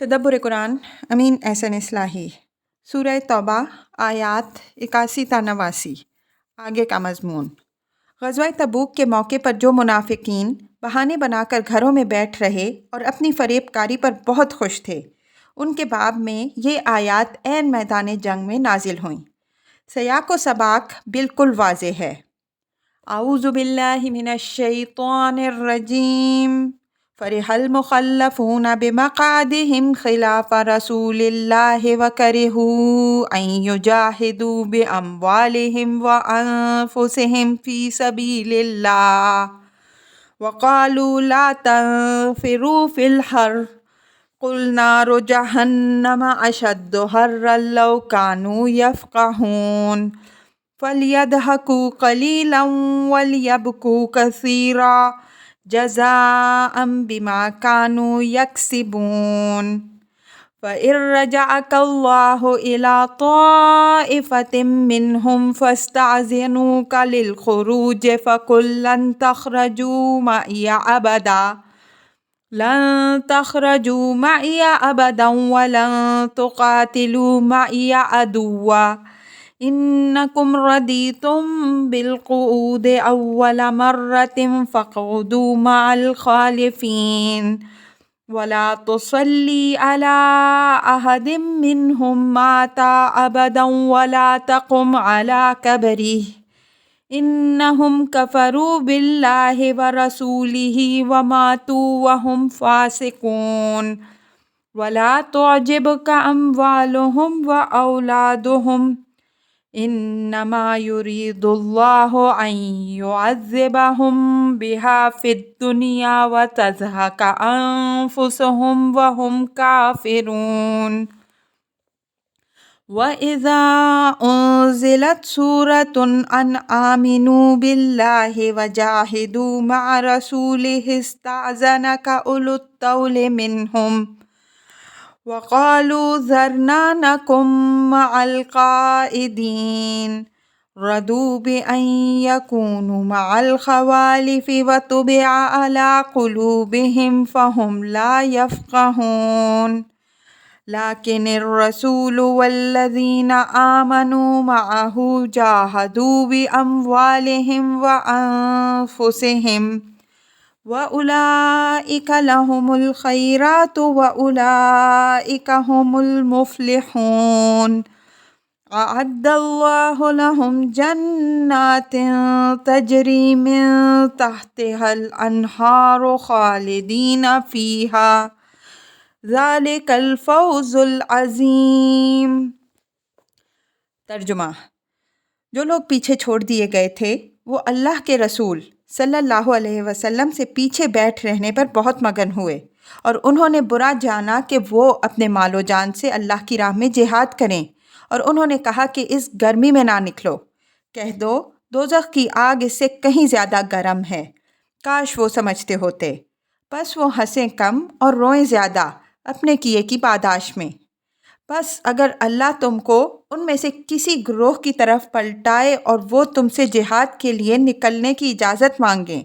تدبر قرآن امین احسن اصلاحی سورہ توبہ آیات 81 تا 89۔ آگے کا مضمون: غزوہ تبوک کے موقع پر جو منافقین بہانے بنا کر گھروں میں بیٹھ رہے اور اپنی فریب کاری پر بہت خوش تھے، ان کے باب میں یہ آیات عین میدان جنگ میں نازل ہوئیں۔ سیاق و سباق بالکل واضح ہے۔ اعوذ باللہ من الشیطان الرجیم۔ فرح المخلفون بمقعدهم خلاف رسول اللہ وکرہوا ان یجاہدوا باموالہم وانفسہم فی سبیل اللہ وقالوا لا تنفروا فی الحر قل نار جہنم اشد حرا لو کانوا یفقہون فلیضحکوا قلیلا ولیبکوا کثیرا جزاء بما كانوا يكسبون فإن رجعك الله إلى طائفة منهم فاستأذنوك للخروج فقل لن تخرجوا معي أبدا ولن تقاتلوا معي عدوا إنكم رضيتم بالقعود أول مرة فاقعدوا مع الخالفين ولا تصلي على أحد منهم مات أبدا ولا تقم على قبره إنهم كفروا بالله ورسوله وماتوا وهم فاسقون ولا تعجبك أموالهم وأولادهم انما يريد الله ان يعذبهم بها في الدنيا وتزهق انفسهم وهم كافرون واذا انزلت سورة ان آمنوا بالله وجاهدوا مع رسوله استأذنك اولو الطول منهم وقالوا ذرنا نكن مع القائدين رضوا بأن يكونوا مع الخوالف وطبع على قلوبهم فهم لا يفقهون لكن الرسول والذين آمنوا معه جاهدوا بأموالهم وأنفسهم وَأُولَئِكَ لَهُمُ الْخَيْرَاتُ وَأُولَئِكَ هُمُ الْمُفْلِحُونَ أَعَدَّ اللَّهُ لَهُمْ جَنَّاتٍ تَجْرِي مِن تَحْتِهَا الْأَنْهَارُ خَالِدِينَ فِيهَا ذَلِكَ الْفَوْزُ الْعَظِيمُ۔ ترجمہ: جو لوگ پیچھے چھوڑ دیے گئے تھے وہ اللہ کے رسول صلی اللہ علیہ وسلم سے پیچھے بیٹھ رہنے پر بہت مگن ہوئے اور انہوں نے برا جانا کہ وہ اپنے مال و جان سے اللہ کی راہ میں جہاد کریں، اور انہوں نے کہا کہ اس گرمی میں نہ نکلو۔ کہہ دو دوزخ کی آگ اس سے کہیں زیادہ گرم ہے، کاش وہ سمجھتے ہوتے۔ بس وہ ہنسیں کم اور روئیں زیادہ اپنے کیے کی پاداش میں۔ بس اگر اللہ تم کو ان میں سے کسی گروہ کی طرف پلٹائے اور وہ تم سے جہاد کے لیے نکلنے کی اجازت مانگیں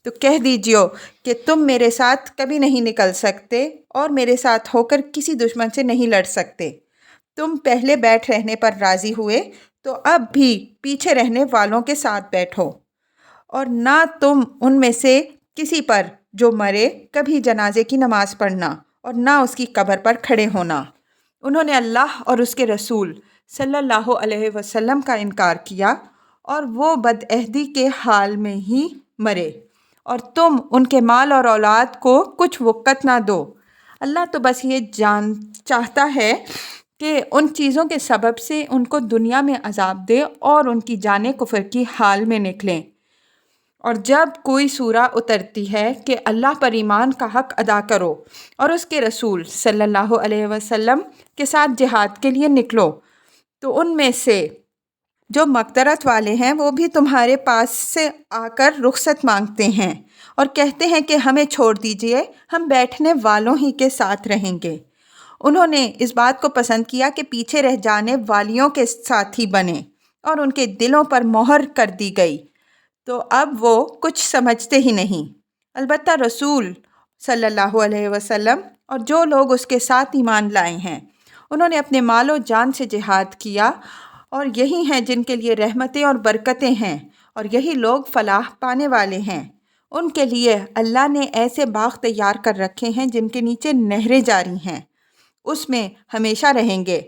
تو کہہ دیجیے کہ تم میرے ساتھ کبھی نہیں نکل سکتے اور میرے ساتھ ہو کر کسی دشمن سے نہیں لڑ سکتے۔ تم پہلے بیٹھ رہنے پر راضی ہوئے تو اب بھی پیچھے رہنے والوں کے ساتھ بیٹھو، اور نہ تم ان میں سے کسی پر جو مرے کبھی جنازے کی نماز پڑھنا اور نہ اس کی قبر پر کھڑے ہونا۔ انہوں نے اللہ اور اس کے رسول صلی اللہ علیہ وسلم کا انکار کیا اور وہ بدعہدی کے حال میں ہی مرے، اور تم ان کے مال اور اولاد کو کچھ وقت نہ دو۔ اللہ تو بس یہ چاہتا ہے کہ ان چیزوں کے سبب سے ان کو دنیا میں عذاب دے اور ان کی جانیں کفر کی حال میں نکلیں۔ اور جب کوئی سورہ اترتی ہے کہ اللہ پر ایمان کا حق ادا کرو اور اس کے رسول صلی اللہ علیہ وسلم کے ساتھ جہاد کے لیے نکلو، تو ان میں سے جو مقدرت والے ہیں وہ بھی تمہارے پاس سے آ کر رخصت مانگتے ہیں اور کہتے ہیں کہ ہمیں چھوڑ دیجئے، ہم بیٹھنے والوں ہی کے ساتھ رہیں گے۔ انہوں نے اس بات کو پسند کیا کہ پیچھے رہ جانے والیوں کے ساتھی بنے اور ان کے دلوں پر مہر کر دی گئی، تو اب وہ کچھ سمجھتے ہی نہیں۔ البتہ رسول صلی اللہ علیہ وسلم اور جو لوگ اس کے ساتھ ایمان لائے ہیں، انہوں نے اپنے مال و جان سے جہاد کیا، اور یہی ہیں جن کے لیے رحمتیں اور برکتیں ہیں، اور یہی لوگ فلاح پانے والے ہیں۔ ان کے لیے اللہ نے ایسے باغ تیار کر رکھے ہیں جن کے نیچے نہریں جاری ہیں، اس میں ہمیشہ رہیں گے۔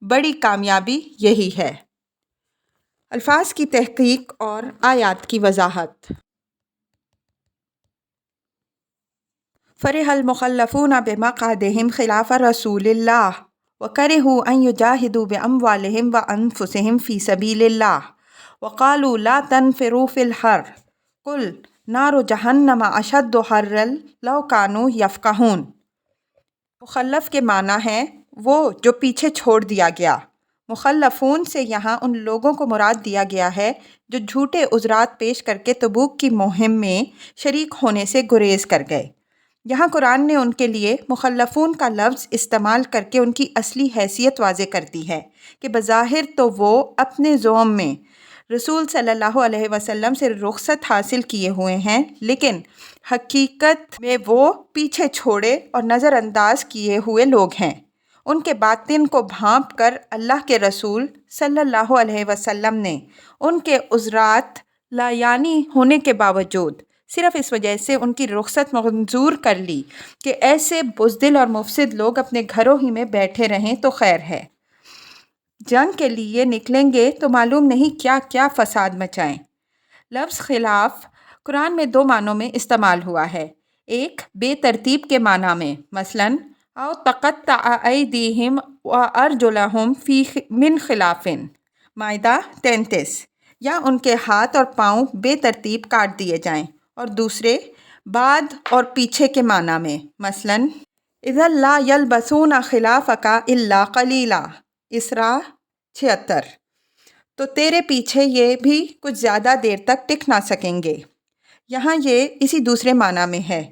بڑی کامیابی یہی ہے۔ الفاظ کی تحقیق اور آیات کی وضاحت۔ فرح المخلفون بمقعدهم خلاف رسول اللہ وکرہوا ان یجاہدوا باموالہم وانفسہم فی سبیل اللہ وقالوا لا تنفروا فی الحر قل نار جہنم اشد حرا لو کانوا یفقہون۔ مخلف کے معنی ہے وہ جو پیچھے چھوڑ دیا گیا۔ مخلفون سے یہاں ان لوگوں کو مراد دیا گیا ہے جو جھوٹے عذرات پیش کر کے تبوک کی مہم میں شریک ہونے سے گریز کر گئے۔ یہاں قرآن نے ان کے لیے مخلفون کا لفظ استعمال کر کے ان کی اصلی حیثیت واضح کر دی ہے کہ بظاہر تو وہ اپنے زوم میں رسول صلی اللہ علیہ وسلم سے رخصت حاصل کیے ہوئے ہیں، لیکن حقیقت میں وہ پیچھے چھوڑے اور نظر انداز کیے ہوئے لوگ ہیں۔ ان کے باطن کو بھانپ کر اللہ کے رسول صلی اللہ علیہ وسلم نے ان کے عذرات لایعنی ہونے کے باوجود صرف اس وجہ سے ان کی رخصت منظور کر لی کہ ایسے بزدل اور مفسد لوگ اپنے گھروں ہی میں بیٹھے رہیں تو خیر ہے، جنگ کے لیے نکلیں گے تو معلوم نہیں کیا کیا فساد مچائیں۔ لفظ خلاف قرآن میں دو معنوں میں استعمال ہوا ہے، ایک بے ترتیب کے معنی میں، مثلاً او تقطع ایدیہم وارجلہم فی من خلاف، مائدہ 33، یا ان کے ہاتھ اور پاؤں بے ترتیب کاٹ دیے جائیں، اور دوسرے بعد اور پیچھے کے معنی میں، مثلاً اذا لا یلبثون خلافک الا قلیلا، اسراء 76، تو تیرے پیچھے یہ بھی کچھ زیادہ دیر تک ٹک نہ سکیں گے۔ یہاں یہ اسی دوسرے معنی میں ہے،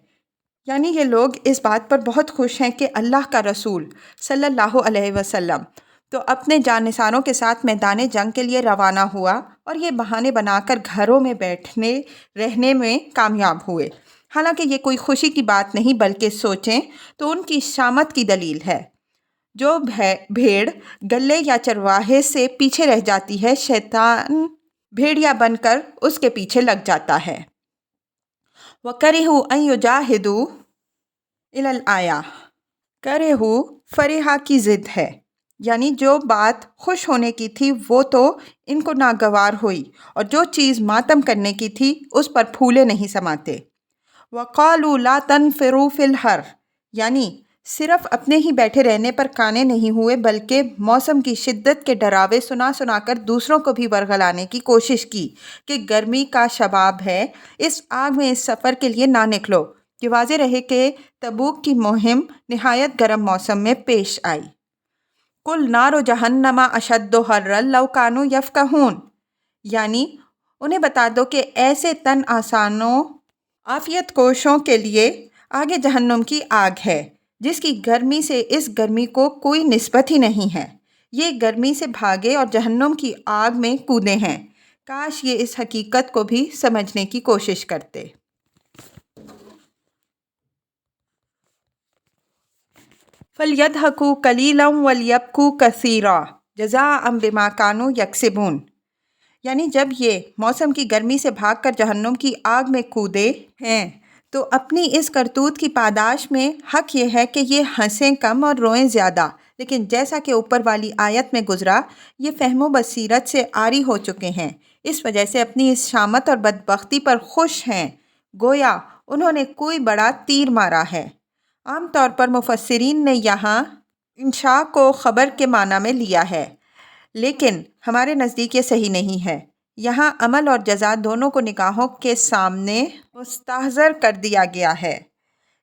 یعنی یہ لوگ اس بات پر بہت خوش ہیں کہ اللہ کا رسول صلی اللہ علیہ وسلم تو اپنے جانثاروں کے ساتھ میدان جنگ کے لیے روانہ ہوا اور یہ بہانے بنا کر گھروں میں بیٹھنے رہنے میں کامیاب ہوئے۔ حالانکہ یہ کوئی خوشی کی بات نہیں بلکہ سوچیں تو ان کی شامت کی دلیل ہے۔ جو بھیڑ گلے یا چرواہے سے پیچھے رہ جاتی ہے، شیطان بھیڑیا بن کر اس کے پیچھے لگ جاتا ہے۔ وَكَرِهُوا أَن يُجَاهِدُوا إِلَى الْآيَةِ، کرہو فرحہ کی ضد ہے، یعنی جو بات خوش ہونے کی تھی وہ تو ان کو ناگوار ہوئی، اور جو چیز ماتم کرنے کی تھی اس پر پھولے نہیں سماتے۔ وَقَالُوا لَا تَنْفِرُوا فِي الْحَرِّ، یعنی صرف اپنے ہی بیٹھے رہنے پر قانے نہیں ہوئے بلکہ موسم کی شدت کے ڈراوے سنا سنا کر دوسروں کو بھی ورغلانے کی کوشش کی کہ گرمی کا شباب ہے، اس آگ میں اس سفر کے لیے نہ نکلو۔ یہ واضح رہے کہ تبوک کی مہم نہایت گرم موسم میں پیش آئی۔ قُلْ نَارُ جَہَنَّمَ أَشَدُّ حَرًّا لَوْ كَانُوا يَفْقَهُونَ، یعنی انہیں بتا دو کہ ایسے تن آسانوں عافیت کوشوں کے لیے آگے جہنم کی آگ ہے جس کی گرمی سے اس گرمی کو کوئی نسبت ہی نہیں ہے۔ یہ گرمی سے بھاگے اور جہنم کی آگ میں کودے ہیں۔ کاش یہ اس حقیقت کو بھی سمجھنے کی کوشش کرتے۔ فَلْيَضْحَكُوا قَلِيلًا وَلْيَبْكُوا كَثِيرًا جَزَاءً بِمَا كَانُوا يَكْسِبُونَ، یعنی جب یہ موسم کی گرمی سے بھاگ کر جہنم کی آگ میں کودے ہیں تو اپنی اس کرتوت کی پاداش میں حق یہ ہے کہ یہ ہنسیں کم اور روئیں زیادہ، لیکن جیسا کہ اوپر والی آیت میں گزرا یہ فہم و بصیرت سے عاری ہو چکے ہیں، اس وجہ سے اپنی اس شامت اور بدبختی پر خوش ہیں، گویا انہوں نے کوئی بڑا تیر مارا ہے۔ عام طور پر مفسرین نے یہاں انشاء کو خبر کے معنی میں لیا ہے، لیکن ہمارے نزدیک یہ صحیح نہیں ہے۔ یہاں عمل اور جزا دونوں کو نگاہوں کے سامنے مستحضر کر دیا گیا ہے،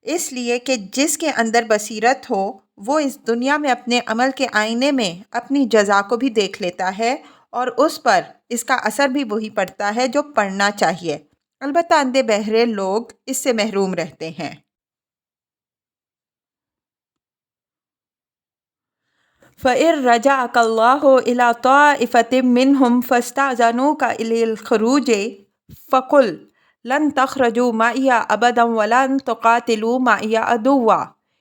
اس لیے کہ جس کے اندر بصیرت ہو وہ اس دنیا میں اپنے عمل کے آئینے میں اپنی جزا کو بھی دیکھ لیتا ہے اور اس پر اس کا اثر بھی وہی پڑتا ہے جو پڑنا چاہیے۔ البتہ اندھے بہرے لوگ اس سے محروم رہتے ہیں۔ فَإِن رَجَعَكَ اللَّهُ إِلَىٰ طَائِفَةٍ مِّنْهُمْ فَاسْتَأْذَنُوكَ إِلَى الْخُرُوجِ فَقُلْ لَن تَخْرُجُوا مَعِيَ أَبَدًا وَلَن تُقَاتِلُوا مَعِيَ عَدُوًّا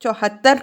74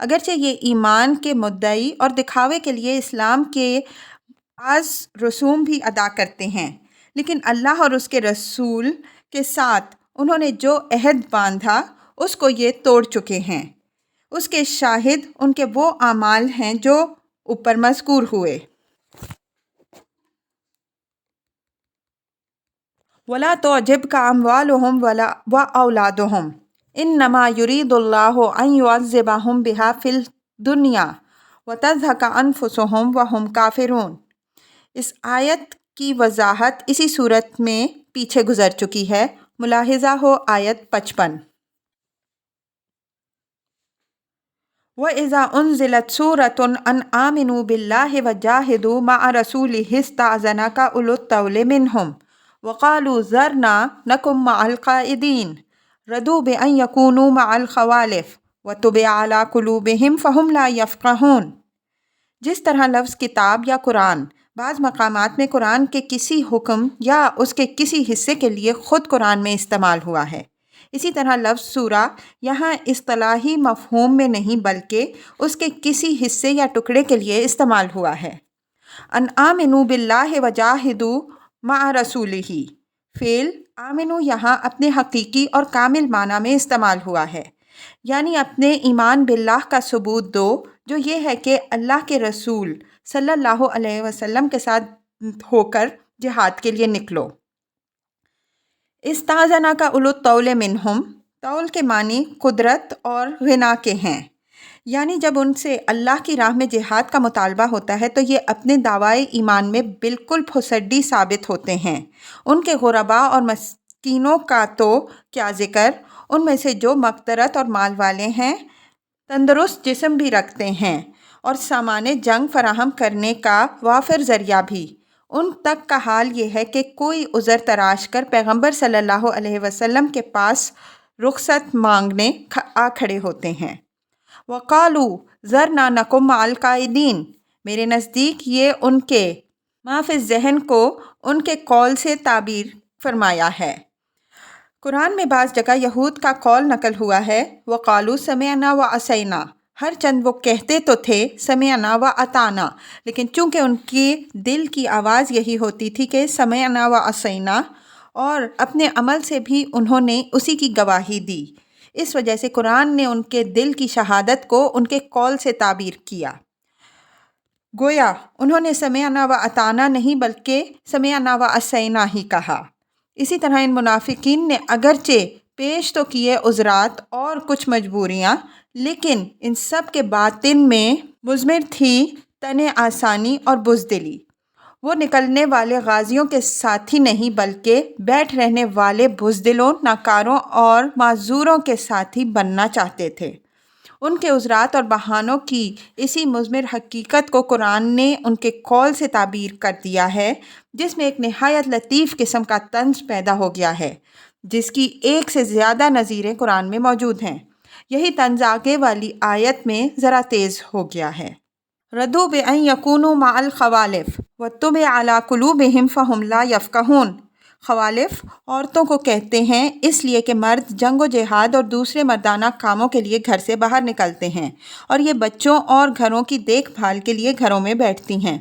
اگرچہ یہ ایمان کے مدعی اور دکھاوے کے لیے اسلام کے بعض رسوم بھی ادا کرتے ہیں، لیکن اللہ اور اس کے رسول کے ساتھ انہوں نے جو عہد باندھا اس کو یہ توڑ چکے ہیں۔ اس کے شاہد ان کے وہ اعمال ہیں جو اوپر مذکور ہوئے۔ وَلَا تُعْجِبْكَ أَمْوَالُهُمْ وَأَوْلَادُهُمْ إِنَّمَا يُرِيدُ اللَّهُ أَن يُعَذِّبَهُم بِهَا فِي الدُّنْيَا وَتَزْهَقَ أَنفُسُهُمْ وَهُمْ كَافِرُونَ۔ اس آیت کی وضاحت اسی صورت میں پیچھے گزر چکی ہے، ملاحظہ ہو آیت 55۔ وَإِذَا أُنزِلَتْ سُورَةٌ أَنْ آمِنُوا بِاللَّهِ وَجَاهِدُوا مَعَ رَسُولِهِ اسْتَأْذَنَكَ أُولُو الطَّوْلِ مِنْهُمْ وَقَالُوا ذَرْنَا نَكُن مَّعَ الْقَاعِدِينَ رَضُوا بِأَن يَكُونُوا مَعَ الْخَوَالِفِ وَطُبِعَ عَلَىٰ قُلُوبِهِمْ فَهُمْ لَا يَفْقَهُونَ۔ جس طرح لفظ کتاب یا قرآن بعض مقامات میں قرآن کے کسی حکم یا اس کے کسی حصے کے لیے خود قرآن میں استعمال ہوا ہے، اسی طرح لفظ سورہ یہاں اصطلاحی مفہوم میں نہیں بلکہ اس کے کسی حصے یا ٹکڑے کے لیے استعمال ہوا ہے۔ ان آمنوا باللہ وجاہدوا مع رسولہ، فعل آمنو یہاں اپنے حقیقی اور کامل معنی میں استعمال ہوا ہے، یعنی اپنے ایمان باللہ کا ثبوت دو، جو یہ ہے کہ اللہ کے رسول صلی اللہ علیہ وسلم کے ساتھ ہو کر جہاد کے لیے نکلو۔ استاذنک اولو الطول منہم، طول کے معنی قدرت اور غنا کے ہیں، یعنی جب ان سے اللہ کی راہ میں جہاد کا مطالبہ ہوتا ہے تو یہ اپنے دعوائے ایمان میں بالکل پھسڈی ثابت ہوتے ہیں۔ ان کے غرباء اور مسکینوں کا تو کیا ذکر، ان میں سے جو مقدرت اور مال والے ہیں، تندرست جسم بھی رکھتے ہیں اور سامان جنگ فراہم کرنے کا وافر ذریعہ بھی، ان تک کا حال یہ ہے کہ کوئی عذر تراش کر پیغمبر صلی اللہ علیہ وسلم کے پاس رخصت مانگنے آ کھڑے ہوتے ہیں۔ وَقَالُوا ذَرْنَا نَكُن مَّعَ الْقَاعِدِينَ، میرے نزدیک یہ ان کے ما فی الذہن کو ان کے قول سے تعبیر فرمایا ہے۔ قرآن میں بعض جگہ یہود کا قول نقل ہوا ہے، وَقَالُوا سَمِعْنَا وَعَصَيْنَا، ہر چند وہ کہتے تو تھے سمعنا و اطعنا، لیکن چونکہ ان کی دل کی آواز یہی ہوتی تھی کہ سمعنا و عصینا، اور اپنے عمل سے بھی انہوں نے اسی کی گواہی دی، اس وجہ سے قرآن نے ان کے دل کی شہادت کو ان کے قول سے تعبیر کیا۔ گویا انہوں نے سمعنا و اطعنا نہیں بلکہ سمعنا و عصینا ہی کہا۔ اسی طرح ان منافقین نے اگرچہ پیش تو کیے عذرات اور کچھ مجبوریاں، لیکن ان سب کے باطن میں مضمر تھی تن آسانی اور بزدلی۔ وہ نکلنے والے غازیوں کے ساتھی نہیں بلکہ بیٹھ رہنے والے بزدلوں، ناکاروں اور معذوروں کے ساتھی بننا چاہتے تھے۔ ان کے عذرات اور بہانوں کی اسی مضمر حقیقت کو قرآن نے ان کے قول سے تعبیر کر دیا ہے، جس میں ایک نہایت لطیف قسم کا طنز پیدا ہو گیا ہے، جس کی ایک سے زیادہ نظیریں قرآن میں موجود ہیں۔ یہی طنز آگے والی آیت میں ذرا تیز ہو گیا ہے۔ رَضُوا بِأَن يَكُونُوا مَعَ الْخَوَالِفِ وَطُبِعَ عَلَىٰ قُلُوبِهِمْ فَهُمْ لَا يَفْقَهُونَ۔ خوالف عورتوں کو کہتے ہیں اس لیے کہ مرد جنگ و جہاد اور دوسرے مردانہ کاموں کے لیے گھر سے باہر نکلتے ہیں، اور یہ بچوں اور گھروں کی دیکھ بھال کے لیے گھروں میں بیٹھتی ہیں۔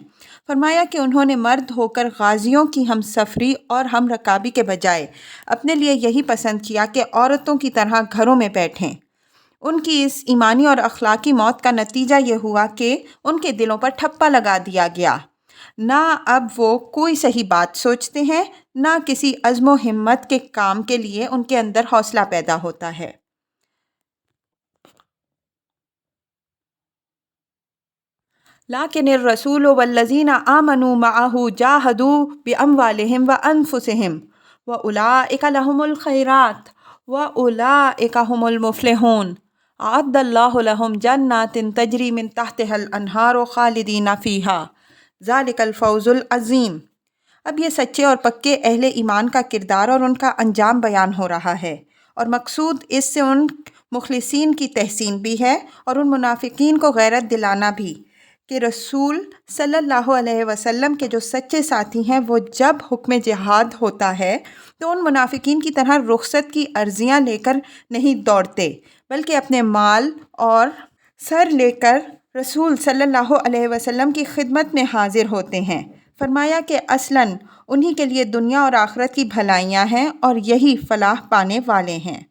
فرمایا کہ انہوں نے مرد ہو کر غازیوں کی ہم سفری اور ہم رکابی کے بجائے اپنے لیے یہی پسند کیا کہ عورتوں کی طرح گھروں میں بیٹھیں۔ ان کی اس ایمانی اور اخلاقی موت کا نتیجہ یہ ہوا کہ ان کے دلوں پر ٹھپا لگا دیا گیا، نہ اب وہ کوئی صحیح بات سوچتے ہیں، نہ کسی عزم و ہمت کے کام کے لیے ان کے اندر حوصلہ پیدا ہوتا ہے۔ لیکن الرسول والذین آمنوا معہ جاہدوا باموالہم وانفسہم واولئک لہم الخیرات واولئک ھم المفلحون۔ اعد اللہ لہم جنات تجری من تحتها الانہار خالدین فیہا ذالک الفوز العظیم۔ اب یہ سچے اور پکے اہل ایمان کا کردار اور ان کا انجام بیان ہو رہا ہے، اور مقصود اس سے ان مخلصین کی تحسین بھی ہے اور ان منافقین کو غیرت دلانا بھی کہ رسول صلی اللہ علیہ وسلم کے جو سچے ساتھی ہیں وہ جب حکم جہاد ہوتا ہے تو ان منافقین کی طرح رخصت کی عرضیاں لے کر نہیں دوڑتے، بلکہ اپنے مال اور سر لے کر رسول صلی اللہ علیہ وسلم کی خدمت میں حاضر ہوتے ہیں۔ فرمایا کہ اصلاً انہی کے لیے دنیا اور آخرت کی بھلائیاں ہیں اور یہی فلاح پانے والے ہیں۔